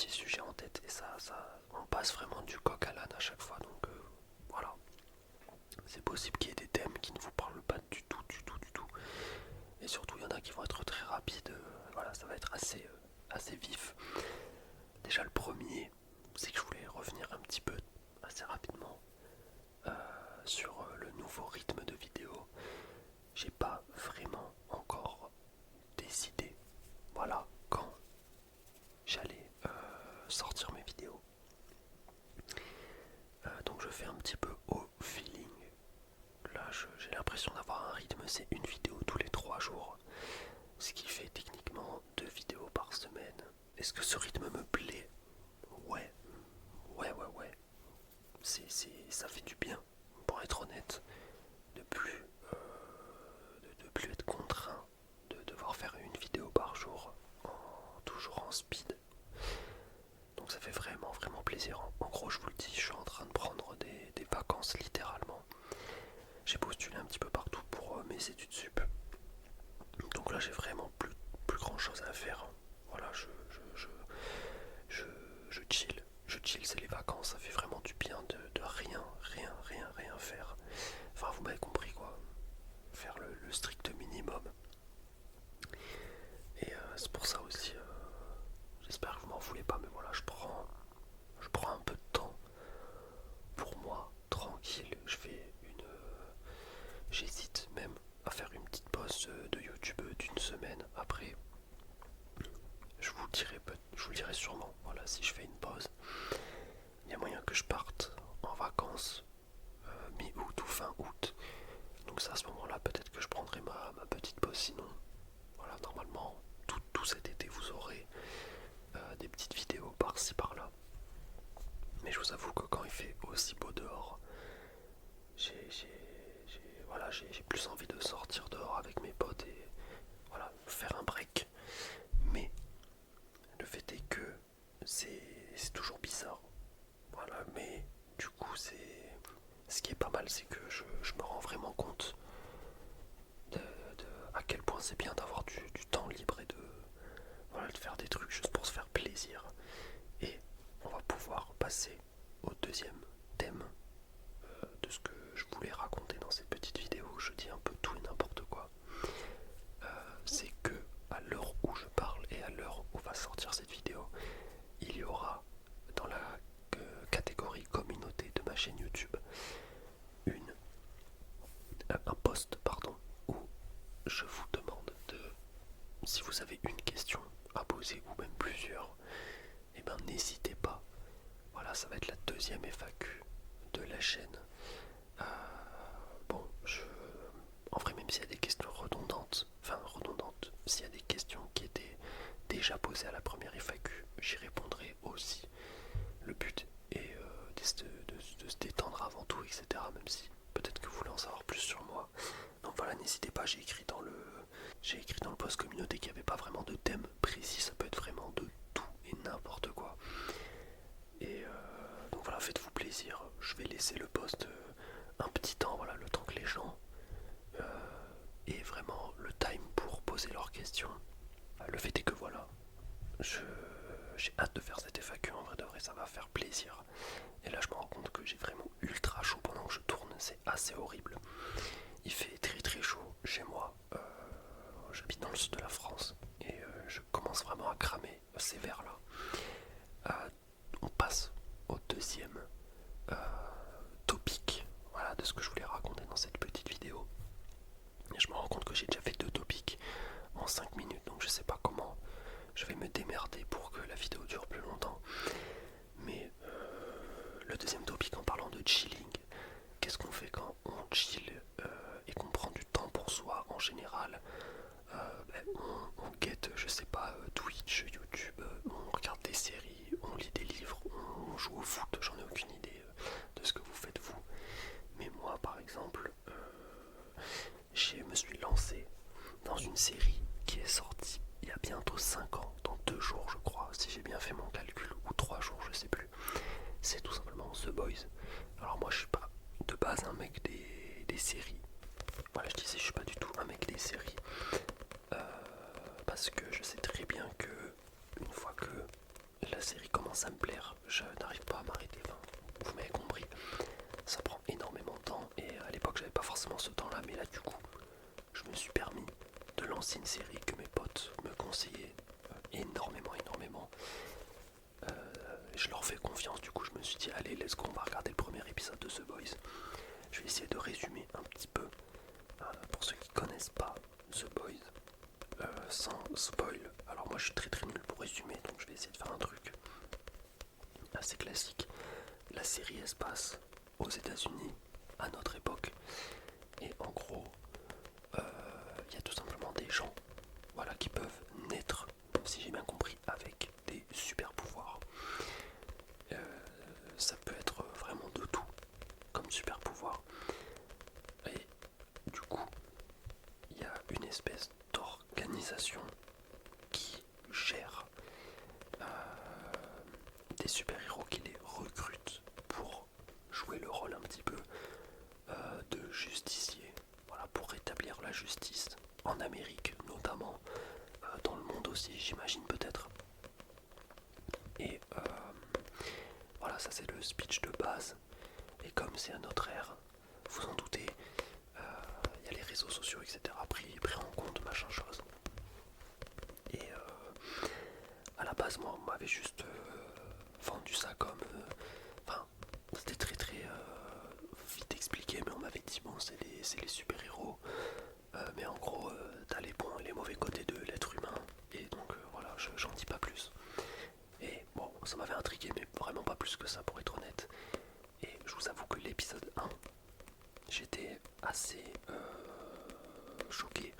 petit sujet en tête et on passe vraiment du coq à l'âne à chaque fois. Donc voilà, c'est possible qu'il y ait des thèmes qui ne vous parlent pas du tout, du tout, du tout. Et surtout, il y en a qui vont être très rapides. Voilà, ça va être assez vif. Déjà, le premier, c'est que je voulais revenir un petit peu assez rapidement sur le nouveau rythme de vidéo. J'ai pas vraiment encore décidé, voilà, quand j'allais sortir mes vidéos. Donc je fais un petit peu au feeling. Là, j'ai l'impression d'avoir un rythme, c'est une vidéo tous les 3 jours. Ce qui fait techniquement 2 vidéos par semaine. Est-ce que ce rythme me plaît? Ouais. Ouais. Ça fait du bien, pour être honnête, de plus, de plus être contraint de devoir faire une vidéo par jour, toujours en speed. Donc ça fait vraiment plaisir. En gros, je vous le dis, je suis en train de prendre des vacances littéralement. J'ai postulé un petit peu partout pour mes études sup. Donc là, j'ai vraiment plus grand chose à faire. Voilà, je chill. Je chill, c'est les vacances. Ça fait vraiment du bien de rien faire. Enfin, vous m'avez compris quoi. Faire le strict minimum. Et c'est pour ça aussi, j'espère que vous m'en voulez pas, mais voilà, je prends un peu de temps pour moi, tranquille. J'hésite même à faire une petite pause de YouTube d'une semaine. Après, je vous le dirai sûrement. Voilà, si je fais une pause, il y a moyen que je parte en vacances mi-août ou fin août. Donc c'est à ce moment-là peut-être que je prendrai ma petite pause. Sinon, voilà, normalement, tout cet été vous aurez des petites vidéos par-ci par-là. Mais je vous avoue que quand il fait aussi beau dehors, j'ai plus envie de sortir dehors avec mes potes et voilà, faire un break. Mais le fait est que c'est toujours bizarre. Voilà, mais du coup, ce qui est pas mal, c'est que je me rends vraiment compte à quel point c'est bien d'avoir du temps libre et de faire des trucs juste pour se faire plaisir. Et on va pouvoir passer au deuxième thème de ce que je voulais raconter dans cette petite vidéo. Je dis un peu tout et n'importe quoi. C'est que à l'heure où je parle et à l'heure où va sortir cette vidéo, il y aura dans la catégorie communauté de ma chaîne YouTube un post où je vous demande si vous avez une question à poser ou même plusieurs, et ben n'hésitez pas. Voilà, ça va être la deuxième FAQ de la chaîne. Euh, bon, en vrai, même s'il y a des questions redondantes, s'il y a des questions qui étaient déjà posées à la première FAQ, j'y répondrai aussi. Le but est de se détendre avant tout, etc. Même si peut-être que vous voulez en savoir plus sur moi. Donc voilà, n'hésitez pas, j'ai écrit dans le post communauté qu'il n'y avait pas vraiment de thème précis, ça peut être vraiment de tout et n'importe quoi. Et donc voilà, faites-vous plaisir, je vais laisser le post un petit temps, voilà, le temps que les gens aient vraiment le time pour poser leurs questions. Le fait est que voilà, j'ai hâte de faire cette FAQ, en vrai de vrai, ça va faire plaisir. Et là je me rends compte que j'ai vraiment ultra chaud pendant que je tourne, c'est assez horrible. Il fait très chaud chez moi, j'habite dans le sud de la France et je commence vraiment à cramer sévère là. On passe au deuxième topic, voilà, de ce que je voulais raconter dans cette petite vidéo. Et je me rends compte que j'ai déjà fait 2 topics en 5 minutes, donc je sais pas comment je vais me démerder pour que la vidéo dure plus longtemps. Mais le deuxième topic, en parlant de chilling, qu'est-ce qu'on fait quand on chill et qu'on prend du temps pour soi en général? On guette, je sais pas, Twitch, YouTube, on regarde des séries, on lit des livres, on joue au foot, j'en ai aucune idée de ce que vous faites vous. Mais moi par exemple, je me suis lancé dans une série qui est sortie il y a bientôt 5 ans, dans 2 jours je crois, si j'ai bien fait mon calcul, ou 3 jours, je sais plus. C'est tout simplement The Boys. Alors moi je suis pas de base un mec des séries. Voilà, je disais je suis pas du tout un mec des séries. Parce que je sais très bien que une fois que la série commence commence à me plaire, je n'arrive pas à m'arrêter, enfin, vous m'avez compris, ça prend énormément de temps et à l'époque j'avais pas forcément ce temps là, mais là du coup je me suis permis de lancer une série que mes potes me conseillaient énormément. Je leur fais confiance, du coup je me suis dit allez let's go, on va regarder le premier épisode de The Boys. Je vais essayer de résumer un petit peu pour ceux qui connaissent pas The Boys sans spoil. Alors moi je suis très nul pour résumer, donc je vais essayer de faire un truc assez classique. La série elle se passe aux États-Unis à notre époque et en gros il y a tout simplement des gens, voilà, qui peuvent naître, si j'ai bien compris, avec des super pouvoirs. Ça peut être vraiment de tout comme super pouvoir. Et du coup, il y a une espèce d'organisation qui gère des super-héros qui les recrutent pour jouer le rôle un petit peu de justicier, voilà, pour rétablir la justice en Amérique notamment, dans le monde aussi j'imagine peut-être. Et voilà, ça c'est le speech de base. Et comme c'est à notre ère, vous en doutez, il y a les réseaux sociaux, etc. pris en compte, machin chose. Et à la base, moi, on m'avait juste vendu ça comme... Enfin, c'était très vite expliqué, mais on m'avait dit, bon, c'est les super-héros. Mais en gros, t'as les bons et les mauvais côtés de l'être humain. Et donc, voilà, j'en dis pas plus. Et bon, ça m'avait intrigué, mais vraiment pas plus que ça, pour être honnête. Et je vous avoue que l'épisode 1, j'étais assez choqué.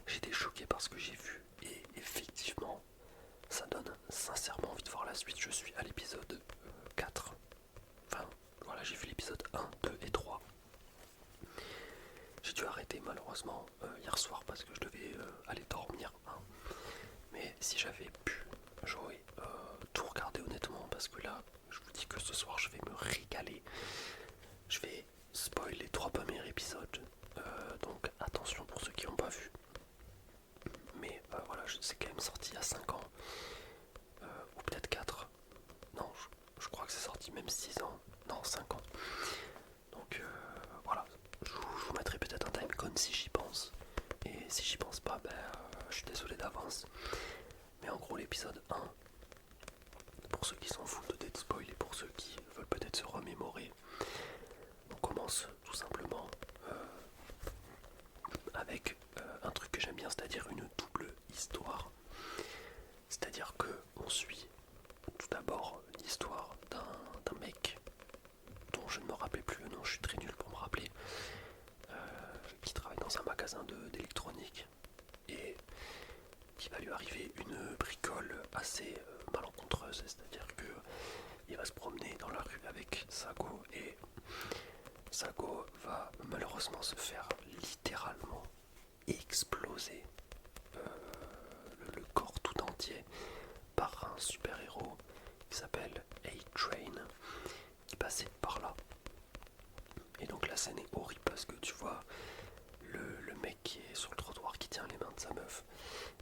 J'étais choqué par ce que j'ai vu. Et effectivement, ça donne sincèrement envie de voir la suite. Je suis à l'épisode 4. Enfin, voilà, j'ai vu l'épisode 1, 2 et 3. J'ai dû arrêter malheureusement hier soir parce que je devais aller dormir. Hein. Mais si j'avais pu, j'aurais tout regardé honnêtement parce que là, je vous dis que ce soir, je vais me régaler. Je vais spoil les 3 premiers épisodes. Donc attention pour ceux qui n'ont pas vu. Mais voilà, c'est quand même sorti il y a 5 ans. Ou peut-être 4. Non, je crois que c'est sorti même 6 ans. Non, 5 ans. Donc voilà, je vous mettrai peut-être un timecode si j'y pense. Et si j'y pense pas, ben je suis désolé d'avance. Mais en gros l'épisode 1, pour ceux qui s'en foutent d'être spoil et pour ceux qui veulent peut-être se remémorer, on commence tout simplement avec un truc que j'aime bien, c'est-à-dire une double histoire. C'est-à-dire que on suit tout d'abord l'histoire d'un mec dont je ne me rappelais plus le nom, je suis très nul pour me rappeler, qui travaille dans un magasin d'électronique et qui va lui arriver une bricole assez malencontreuse, c'est-à-dire que il va se promener dans la rue avec Sago et Sago va malheureusement se faire littéralement exploser le corps tout entier par un super-héros qui s'appelle A-Train qui passait par là. Et donc la scène est horrible parce que tu vois le mec qui est sur le trottoir qui tient les mains de sa meuf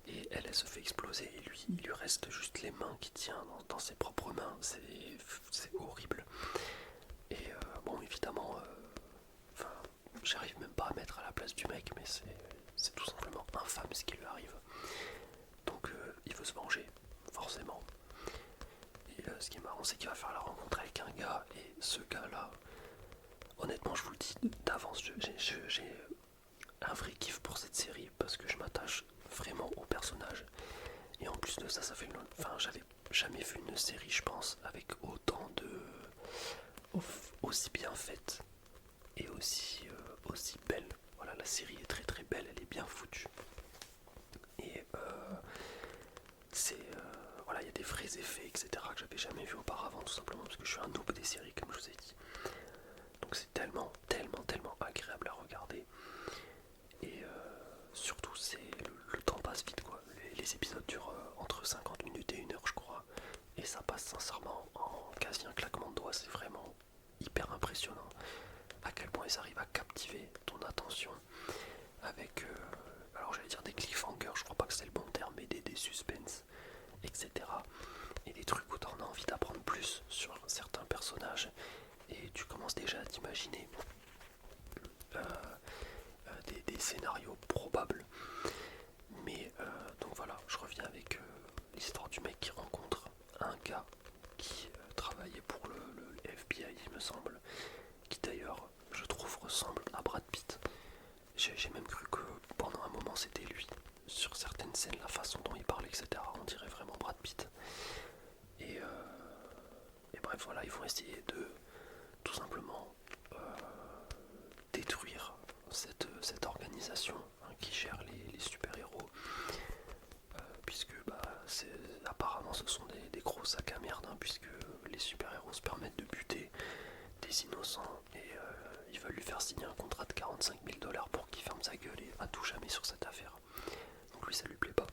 et elle se fait exploser et lui il lui reste juste les mains qui tient dans ses propres mains. C'est horrible. Et bon évidemment j'arrive même pas à mettre à la place du mec, mais c'est tout simplement infâme ce qui lui arrive. Donc il veut se venger, forcément. Et ce qui est marrant, c'est qu'il va faire la rencontre avec un gars, et ce gars-là, honnêtement, je vous le dis d'avance, j'ai un vrai kiff pour cette série, parce que je m'attache vraiment au personnage. Et en plus de ça, ça fait longtemps. Enfin, j'avais jamais vu une série, je pense, avec autant de... aussi bien faite et aussi belle. Voilà, la série est très belle, elle est bien foutue. Et voilà, il y a des vrais effets, etc. que j'avais jamais vu auparavant, tout simplement parce que je suis un noob des séries, comme je vous ai dit. Donc c'est tellement agréable à regarder. Et surtout, le temps passe vite, quoi. Les épisodes durent entre 50 minutes et 1 heure, je crois. Et ça passe sincèrement en quasi un claquement de doigts. C'est vraiment hyper impressionnant à quel point ils arrivent à captiver ton attention avec, alors j'allais dire des cliffhangers, je crois pas que c'est le bon terme, mais des suspens, etc. Et des trucs où t'en as envie qui travaillait pour le FBI, il me semble, qui d'ailleurs, je trouve, ressemble à Brad Pitt. J'ai même cru que pendant un moment c'était lui. Sur certaines scènes, la façon dont il parle, etc., on dirait vraiment Brad Pitt. Et bref, voilà, ils vont essayer de tout simplement détruire cette organisation, hein, qui gère les super-héros, puisque apparemment ce sont des gros sacs à merde, hein, puisque les super-héros se permettent de buter des innocents et ils veulent lui faire signer un contrat de 45 000 $ pour qu'il ferme sa gueule et à tout jamais sur cette affaire. Donc lui ça lui plaît pas.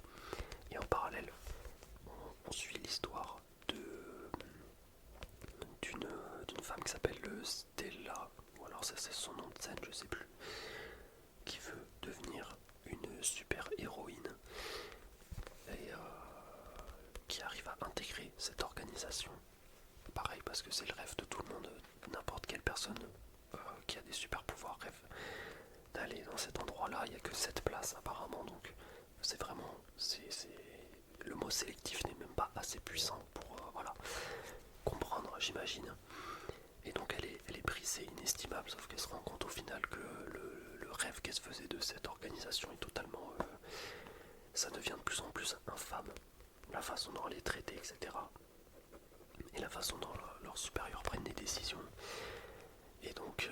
Et en parallèle, on suit l'histoire d'une femme qui s'appelle Stella, ou alors ça c'est son nom de scène, je sais plus, qui veut devenir une super héroïne et qui arrive à intégrer cette organisation. Pareil, parce que c'est le rêve de tout le monde, n'importe quelle personne qui a des super pouvoirs rêve d'aller dans cet endroit-là. Il n'y a que cette place apparemment, donc c'est vraiment, le mot sélectif n'est même pas assez puissant pour voilà, comprendre, j'imagine. Et donc elle est brisée, inestimable, sauf qu'elle se rend compte au final que le rêve qu'elle se faisait de cette organisation est totalement... ça devient de plus en plus infâme, la façon dont elle est traitée, etc. Et la façon dont leurs supérieurs prennent des décisions. Et donc,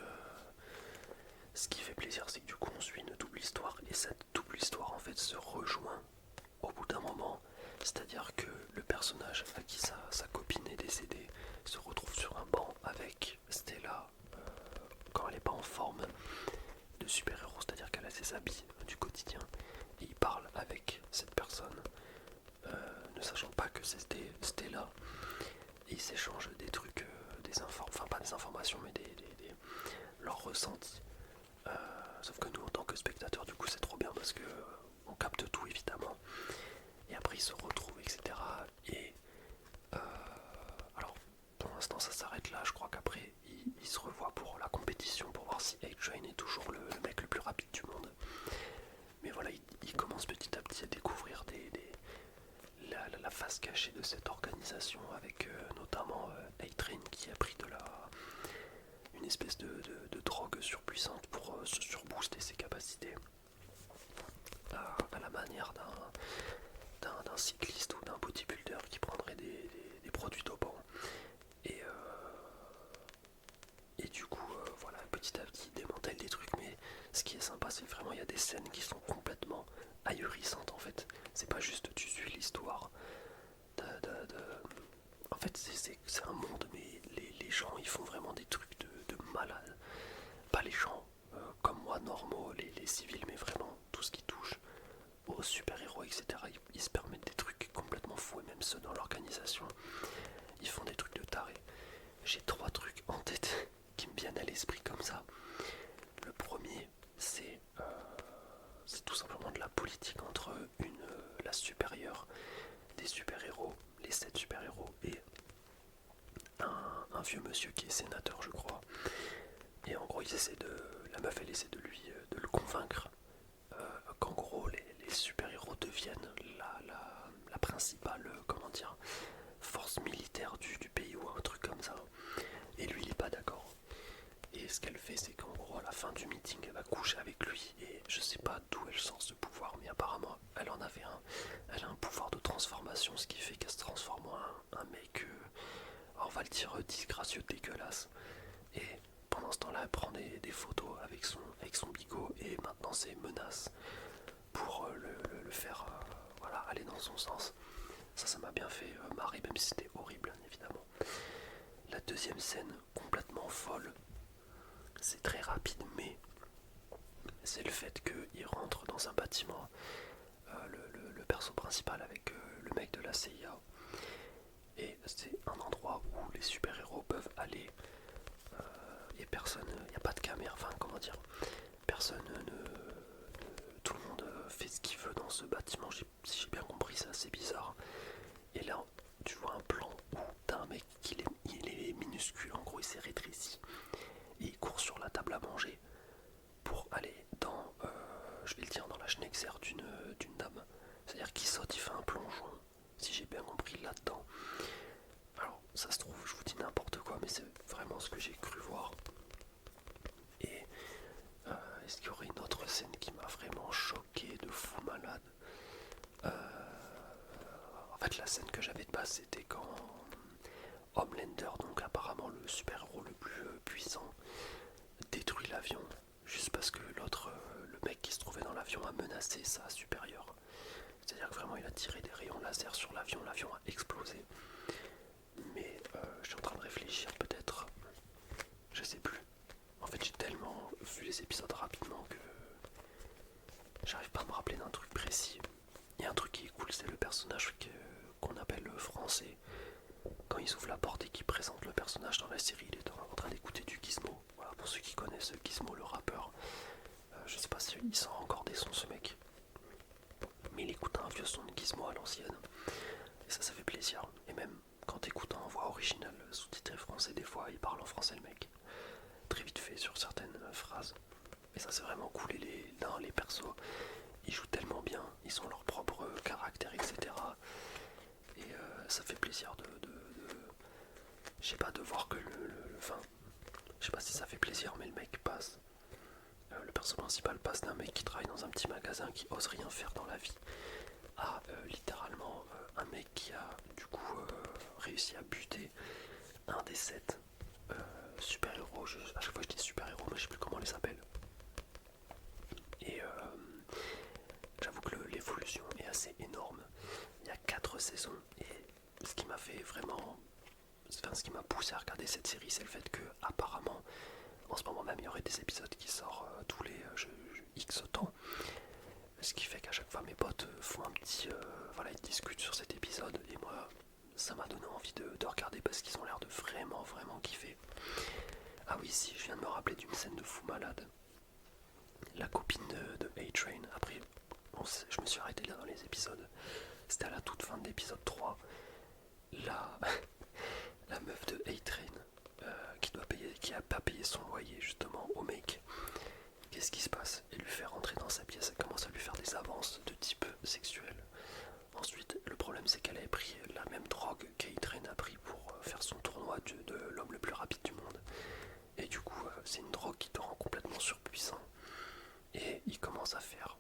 ce qui fait plaisir, c'est que du coup on suit une double histoire, et cette double histoire en fait se rejoint au bout d'un moment. C'est-à-dire que le personnage à qui sa copine est décédée se retrouve sur un banc avec Stella quand elle n'est pas en forme de super-héros, c'est-à-dire qu'elle a ses habits du quotidien, et il parle avec cette personne, ne sachant pas que c'était Stella, et ils s'échangent des trucs, enfin pas des informations, mais leurs ressentis. Sauf que nous, en tant que spectateurs, du coup, c'est trop bien parce que on capte tout évidemment. Et après, ils se retrouvent, etc. Et alors, pour l'instant, ça s'arrête là. Je crois qu'après, ils se revoient pour la compétition pour voir si A-Train est toujours le mec le plus rapide du monde. Mais voilà, ils commencent petit à petit à découvrir la face cachée de cette organisation, avec notamment A-Train qui a pris une espèce de drogue surpuissante pour se surbooster ses capacités, à la manière d'un cycliste ou d'un bodybuilder qui prendrait des produits dopants. Et, et du coup, voilà, petit à petit, il démantèle des trucs, mais ce qui est sympa, c'est vraiment, il y a des scènes qui sont complètement ahurissantes en fait. C'est pas juste tu suis l'histoire en fait, c'est un monde, mais les gens, ils font vraiment des trucs de malade. Pas les gens comme moi, normaux, les civils, mais vraiment tout ce qui touche aux super-héros, etc. Ils se permettent des trucs complètement fous, et même ceux dans l'organisation, ils font des trucs de taré. J'ai 3 trucs en tête qui me viennent à l'esprit comme ça. Le premier, c'est tout simplement de la politique entre la supérieure des super-héros, les 7 super-héros, et un vieux monsieur qui est sénateur, je crois. Et en gros, la meuf, elle essaie de le convaincre qu'en gros, les super-héros deviennent la principale, comment dire, force militaire du pays, ou un truc comme ça. Et lui, il est pas d'accord. Et ce qu'elle fait, c'est qu'en gros, à la fin du meeting, elle va coucher avec lui. Et je sais pas d'où elle sort ce pouvoir, mais apparemment, elle en avait un. Elle a un pouvoir de transformation, ce qui fait qu'elle se transforme en un mec, on va le dire, disgracieux, dégueulasse. Et pendant ce temps-là, elle prend des photos avec son bigot, et maintenant c'est menace pour le faire voilà, aller dans son sens. Ça m'a bien fait marrer, même si c'était horrible, évidemment. La deuxième scène, complètement folle, c'est très rapide, mais c'est le fait qu'il rentre dans un bâtiment, le perso principal avec le mec de la CIA, et c'est un endroit où les super-héros peuvent aller, et personne, il n'y a pas de caméra, enfin comment dire, personne tout le monde fait ce qu'il veut dans ce bâtiment, si j'ai bien compris, c'est assez bizarre. Et là, tu vois un plan où t'as un mec il est minuscule, en gros il s'est rétréci, et il court sur la table à manger pour aller dans, je vais le dire, dans la schnexer d'une dame. C'est-à-dire qu'il saute, il fait un plongeon, si j'ai bien compris, là-dedans. Alors, ça c'était quand Homelander, donc apparemment le super-héros le plus puissant, détruit l'avion juste parce que l'autre, le mec qui se trouvait dans l'avion a menacé sa supérieure. C'est-à-dire que vraiment il a tiré des rayons laser sur l'avion a explosé. Mais je suis en train de réfléchir peut-être, je sais plus. En fait j'ai tellement vu les épisodes rapidement que j'arrive pas à me rappeler d'un truc précis. Il y a un truc qui est cool, c'est le personnage qu'on appelle le français. Quand il ouvre la porte et qu'il présente le personnage dans la série, il est en train d'écouter du Gizmo. Voilà, pour ceux qui connaissent Gizmo le rappeur. Je sais pas s'il sort encore des sons ce mec. Mais il écoute un vieux son de Gizmo à l'ancienne. Et ça fait plaisir. Et même quand t'écoutes en voix originale sous-titré français, des fois il parle en français le mec. Très vite fait sur certaines phrases. Et ça c'est vraiment cool. Et les persos, ils jouent tellement bien. Ils ont leur propre caractère, etc. Et ça fait plaisir je sais pas, de voir que enfin, je sais pas si ça fait plaisir, mais le mec passe. Le personnage principal passe d'un mec qui travaille dans un petit magasin qui ose rien faire dans la vie à littéralement un mec qui a du coup réussi à buter un des 7 super-héros. À chaque fois je dis super-héros, mais je sais plus comment on les appelle. Et j'avoue que l'évolution est assez énorme. Il y a 4 saisons et ce qui m'a fait vraiment, enfin, ce qui m'a poussé à regarder cette série, c'est le fait que apparemment en ce moment même il y aurait des épisodes qui sortent tous les X temps. Ce qui fait qu'à chaque fois mes potes font un petit voilà, ils discutent sur cet épisode et moi ça m'a donné envie de regarder parce qu'ils ont l'air de vraiment kiffer. Ah oui, si, je viens de me rappeler d'une scène de fou malade. La copine de A-Train, après je me suis arrêté là dans les épisodes, c'était à la toute fin de l'épisode 3. La meuf de A-Train qui a pas payé son loyer justement au mec. Qu'est-ce qui se passe? Elle lui fait rentrer dans sa pièce, elle commence à lui faire des avances de type sexuel. Ensuite, le problème c'est qu'elle avait pris la même drogue qu'A-Train a pris pour faire son tournoi de l'homme le plus rapide du monde. Et du coup, c'est une drogue qui te rend complètement surpuissant. Et il commence à faire,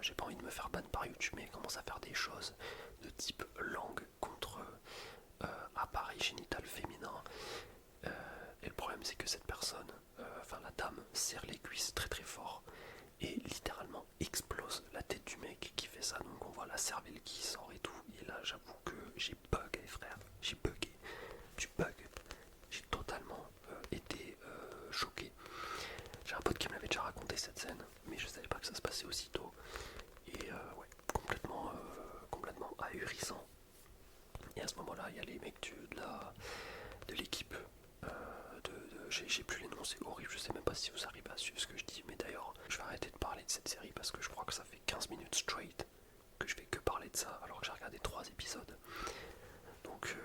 j'ai pas envie de me faire ban par YouTube, mais il commence à faire des choses de type langue contre appareil génital féminin. Et le problème c'est que cette personne, enfin la dame, serre les cuisses très fort et littéralement explose la tête du mec qui fait ça. Donc on voit la cervelle qui sort et tout. Et là j'avoue que j'ai bugué frère, j'ai bugué, du bug. J'ai totalement été choqué. J'ai un pote qui me l'avait déjà raconté cette scène, mais je savais pas que ça se passait aussitôt. Et ouais, complètement ahurissant. Et à ce moment-là, il y a les mecs de l'équipe. J'ai plus les noms, c'est horrible, je sais même pas si vous arrivez à suivre ce que je dis, mais d'ailleurs, je vais arrêter de parler de cette série parce que je crois que ça fait 15 minutes straight que je fais que parler de ça, alors que j'ai regardé 3 épisodes. Donc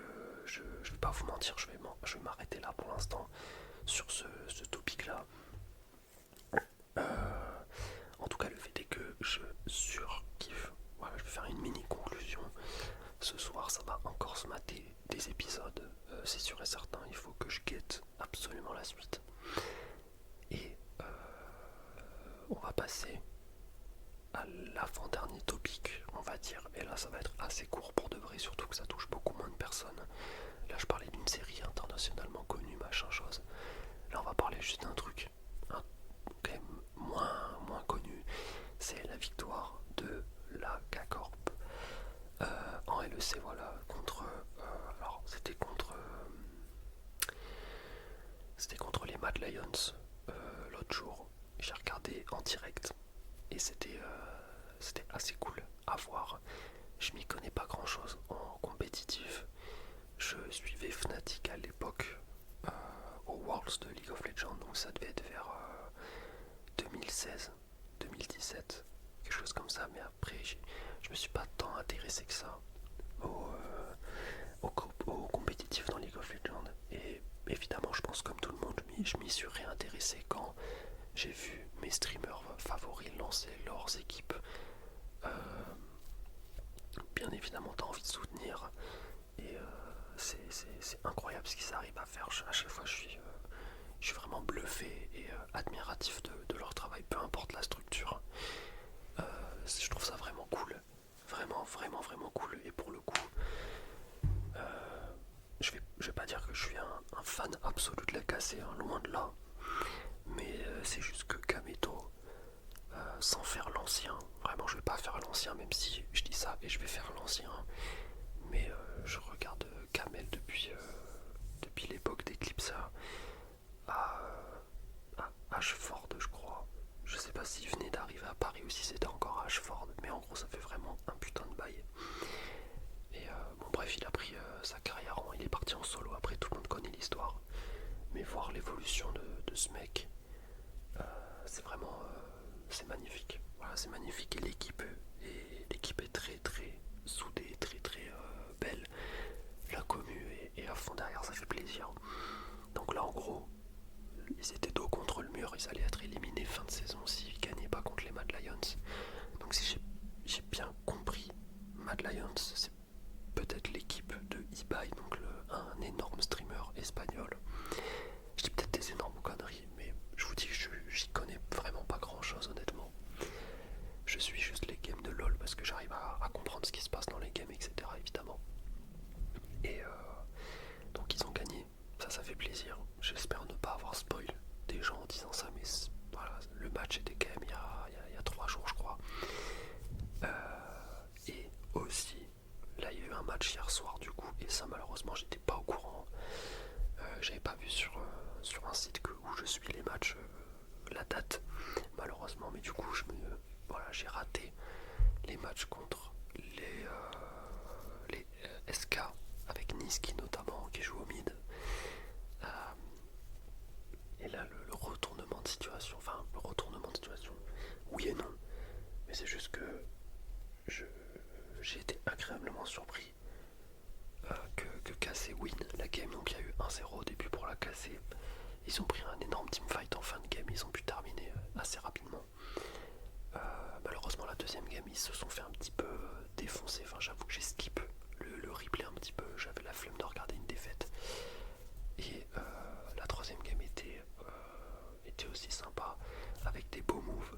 je vais pas vous mentir, je vais m'arrêter là pour l'instant sur ce topic-là. En tout cas, le fait est que je surkiffe. Voilà, je vais faire une mini conclusion. Ce soir, ça va encore se mater des épisodes, c'est sûr et certain. Il faut que je guette absolument la suite. Et on va passer à l'avant-dernier topic, on va dire. Et là, ça va être assez court pour de vrai, surtout que ça touche beaucoup moins de personnes. Là, je parlais d'une série internationalement connue, machin chose. Là, on va parler juste d'un truc quand même moins connu. C'est la victoire de la K-Corp en LEC, voilà, alors c'était contre les Mad Lions l'autre jour. J'ai regardé en direct et c'était assez cool à voir. Je m'y connais pas grand chose en compétitif. Je suivais Fnatic à l'époque au Worlds de League of Legends, donc ça devait être vers 2016, 2017, quelque chose comme ça. Mais après, je me suis pas tant intéressé que ça au compétitif dans League of Legends. Et évidemment, je pense comme tout le monde, je m'y suis réintéressé quand j'ai vu mes streamers favoris lancer leurs équipes. Bien évidemment, t'as envie de soutenir et c'est incroyable ce qu'ils arrivent à faire. À chaque fois, je suis vraiment bluffé et admiratif de leur travail, peu importe la structure. Je trouve ça vraiment cool, vraiment cool. Et pour le coup, je vais pas dire que je suis un fan absolu de la KC, hein, loin de là. Mais c'est juste que Kameto, sans faire l'ancien, vraiment je vais pas faire l'ancien, même si je dis ça et je vais faire l'ancien. Mais je regarde Kamel depuis l'époque d'Eclipse à, à Ashford, je crois. Je sais pas s'il venait d'arriver à Paris ou si c'était encore à Ashford, mais en gros ça fait vraiment un putain de bail. Et bon bref, il a pris sa carrière, il est parti en solo, après tout le monde connaît l'histoire. Mais voir l'évolution de ce mec, c'est vraiment c'est magnifique. Voilà, c'est magnifique et l'équipe est très très soudée, très très belle. La commu est à fond derrière, ça fait plaisir. Donc là en gros, ils étaient dos contre le mur, ils allaient être éliminés fin de saison s'ils gagnaient pas contre les Mad Lions. Donc si j'ai bien compris, Mad Lions c'est peut-être l'équipe de eBay, donc un énorme streamer espagnol. Je dis peut-être des énormes conneries, mais je vous dis que j'y connais vraiment pas grand chose honnêtement. Je suis juste les games de LoL parce que j'arrive à comprendre ce qui se passe dans les games, etc. évidemment. Et donc ils ont gagné, ça fait plaisir. J'espère ne pas avoir spoil des gens en disant ça, mais voilà, le match était quand même il y a 3 jours je crois. Et aussi, là il y a eu un match hier soir du coup, et ça malheureusement j'étais pas au courant. J'avais pas vu sur un site où je suis les matchs la date malheureusement, mais du coup voilà, j'ai raté les matchs contre les SK avec Niski notamment qui joue au mid. Et là le retournement de situation, oui et non, mais c'est juste que j'ai été agréablement surpris que KC win la game. Donc il y a eu 1-0 au début pour la KC. Ils ont pris un énorme teamfight en fin de game, ils ont pu terminer assez rapidement. Malheureusement la deuxième game ils se sont fait un petit peu défoncer, enfin j'avoue que j'ai skip le replay un petit peu, j'avais la flemme de regarder une défaite. Et la troisième game était aussi sympa avec des beaux moves.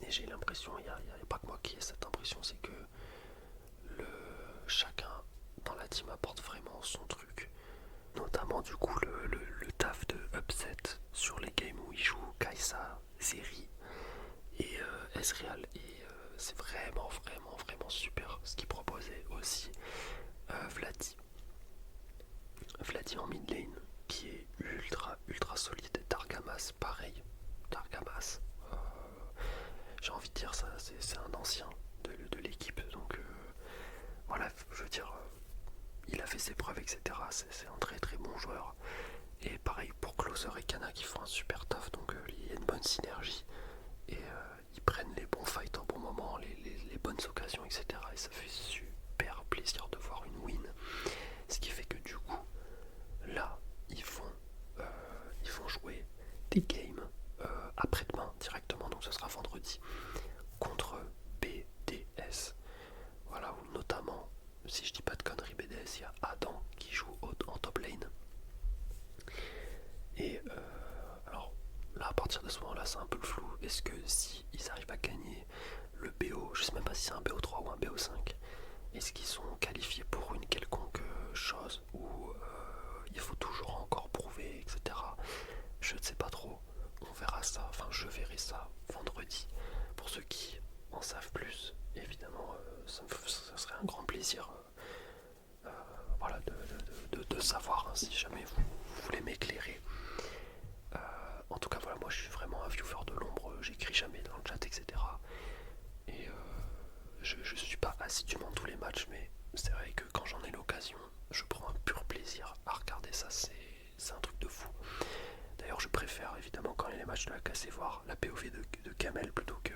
Et j'ai l'impression, il n'y a pas que moi qui ai cette impression, c'est que chacun dans la team apporte vraiment son truc. Notamment du coup le taf de upset sur les games où il joue Kai'Sa, Zeri et Ezreal. Et c'est vraiment super ce qu'il proposait aussi. Vladi en mid lane qui est ultra solide. Targamas pareil. Targamas, j'ai envie de dire ça, c'est un ancien de l'équipe, donc voilà, je veux dire, il a fait ses preuves, etc. C'est un très très bon joueur. Et pareil pour Closer et Kana qui font un super taf, donc il y a une bonne synergie. Et ils prennent les bons fights en bon moment, les bonnes occasions, etc. Et ça fait super plaisir de voir une win. Ce qui fait que du coup, là, ils vont jouer des games après-demain directement, donc ce sera vendredi, contre BDS. Voilà, où notamment, si je dis pas de conneries, BDS, il y a Adam qui joue en top lane. Et alors là, à partir de ce moment-là, c'est un peu le flou. Est-ce que si ils arrivent à gagner le BO, je sais même pas si c'est un BO3 ou un BO5, est-ce qu'ils sont qualifiés pour une quelconque chose ou il faut toujours encore prouver, etc. Je ne sais pas trop. On verra ça, enfin je verrai ça vendredi. Pour ceux qui en savent plus, évidemment, ça serait un grand plaisir voilà, de savoir, hein, si jamais vous voulez m'éclairer. En tout cas, voilà, moi je suis vraiment un viewer de l'ombre, j'écris jamais dans le chat, etc. Et je suis pas assidûment tous les matchs, mais c'est vrai que quand j'en ai l'occasion, je prends un pur plaisir à regarder ça, c'est un truc de fou. D'ailleurs, je préfère évidemment quand il y a les matchs de la KC voir la POV de Kamel plutôt que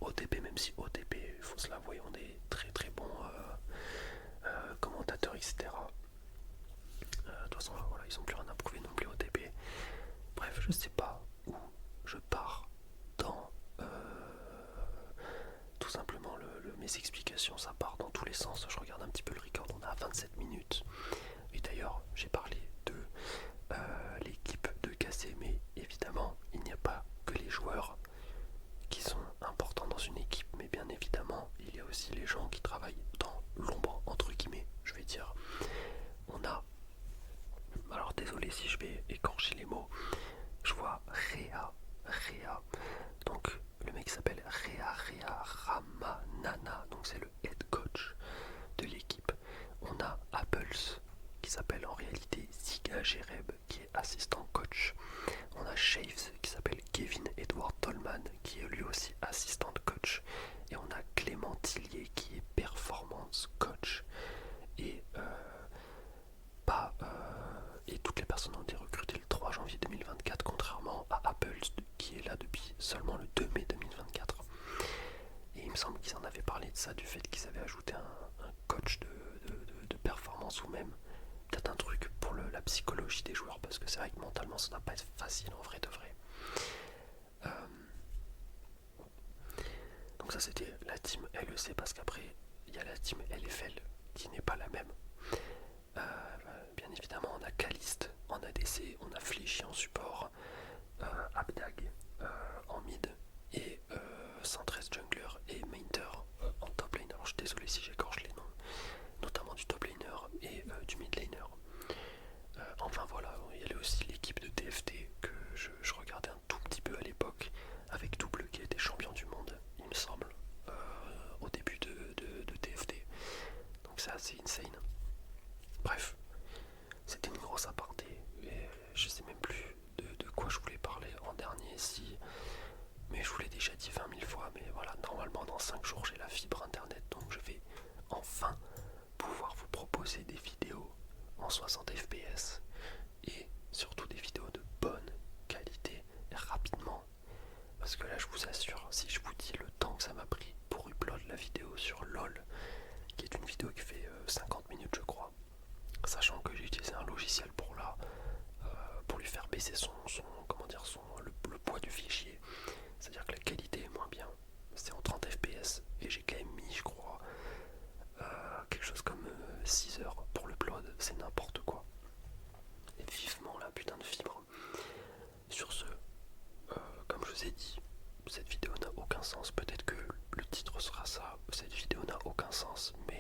OTP, même si OTP, il faut se l'avouer, on est très très bons commentateurs, etc. De toute façon, voilà, ils ont plus rien à prouver non plus OTP. Bref, je sais pas où je pars dans tout simplement mes explications, ça part dans tous les sens. Je regarde un petit peu le record, on a 27 minutes. Et d'ailleurs, j'ai parlé de l'équipe de KC, mais évidemment, il n'y a pas que les joueurs qui sont importants dans une équipe, mais bien évidemment, il y a aussi les gens qui travaillent dans l'ombre, entre guillemets, je vais dire. On a a Jereb qui est assistant coach. On a Shaves qui s'appelle Kevin Edward Tolman qui est lui aussi assistant coach. Et on a Clément Tillier qui est performance coach. Et et toutes les personnes ont été recrutées le 3 janvier 2024, contrairement à Apple qui est là depuis seulement le 2 mai 2024. Et il me semble qu'ils en avaient parlé de ça, du fait qu'ils avaient ajouté un coach de performance, ou même peut-être un truc pour la psychologie des joueurs, parce que c'est vrai que mentalement ça n'a pas été facile en vrai de vrai. Donc ça c'était la team LEC, parce qu'après il y a la team LFL qui n'est pas la même. Bien évidemment on a Caliste en ADC, on a Fléchy en support, Abdag en mid, et 113 jungler et Mainter en top lane. Alors je suis désolé si j'écorche les noms, notamment du top laner et du mid laner. Enfin voilà, il y a aussi l'équipe de TFT que je regardais un tout petit peu à l'époque, avec Double qui était champion du monde, il me semble, au début de TFT. Donc c'est assez insane. Bref, c'était une grosse aparté, et je sais même plus de quoi je voulais parler en dernier, mais je vous l'ai déjà dit 20 000 fois, mais voilà, normalement dans 5 jours j'ai la fibre internet, donc je vais enfin pouvoir vous proposer des vidéos en 60 fps, et surtout des vidéos de bonne qualité et rapidement, parce que là je vous assure, si je vous dis le temps que ça m'a pris pour upload la vidéo sur LOL, qui est une vidéo qui fait 50 minutes je crois, sachant que j'ai utilisé un logiciel pour lui faire baisser le poids du fichier, c'est-à-dire que la qualité est moins bien, c'est en 30 fps, et j'ai quand même mis je crois quelque chose comme 6 heures pour l'upload, c'est n'importe quoi. Et vivement la putain de fibre. Sur ce, comme je vous ai dit, cette vidéo n'a aucun sens, peut-être que le titre sera ça, cette vidéo n'a aucun sens, mais